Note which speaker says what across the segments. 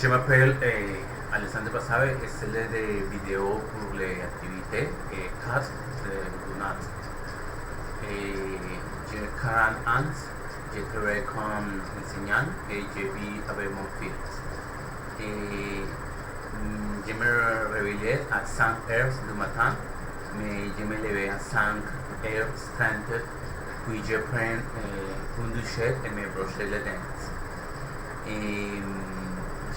Speaker 1: Je m'appelle Alessandro Passabe et c'est des vidéos pour les activités 4 de Donat. J'ai 40 ans, je travaille comme enseignant et je vis avec mon fils. Et je me réveillais à 5 heures du matin, mais je me levais à 5h30, puis je prends une douchette et me brosse les dents. Et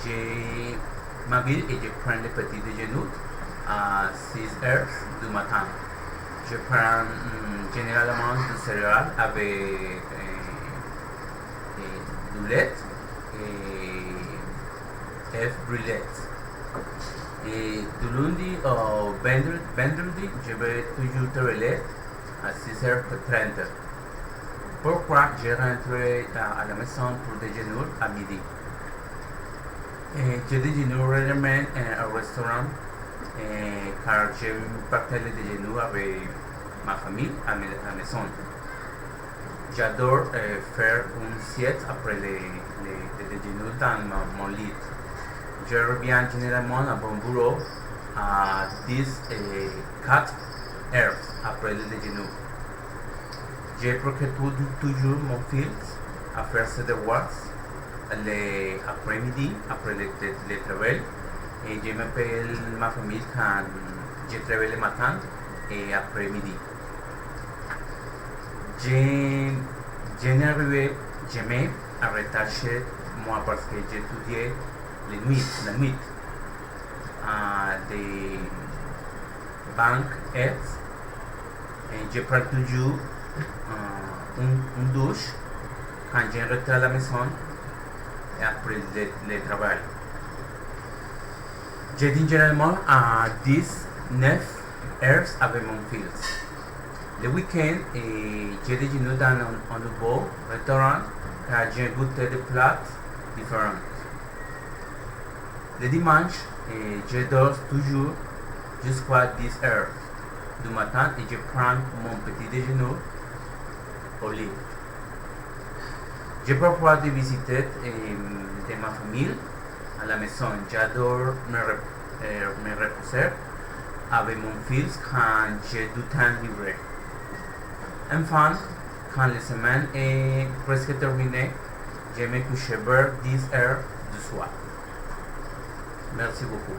Speaker 1: je m'habille et je prends le petit déjeuner à 6 heures du matin. Je prends généralement du céréales avec du lait et œufs brûlés. Et du lundi au vendredi, je vais toujours travailler à 6h30. Pourquoi je rentre à la maison pour déjeuner à midi? Je déjeune régulièrement au restaurant car je partage le déjeuner avec ma famille à la maison. J'adore faire une sieste après le déjeuner dans mon lit. Je reviens généralement à mon bureau à 4 heures après le déjeuner. Je prépare toujours mon fils à faire ses devoirs l'après-midi, après le travail, et je m'appelle ma famille quand je travaille le matin et après-midi. Je n'arrive jamais à retâcher moi parce que j'étudiais la nuit des banques et je prends toujours une douche quand je rentre à la maison après le travail. Je dîne généralement à 9 heures avec mon fils. Le week-end, je déjeune dans un nouveau restaurant car j'ai goûté des plats différents. Le dimanche, je dors toujours jusqu'à 10 heures du matin et je prends mon petit déjeuner au lit. Je préfère de visiter de ma famille à la maison. J'adore me reposer avec mon fils quand j'ai du temps libre. Enfin, quand la semaine est presque terminée, je me couche vers 10 heures du soir. Merci beaucoup.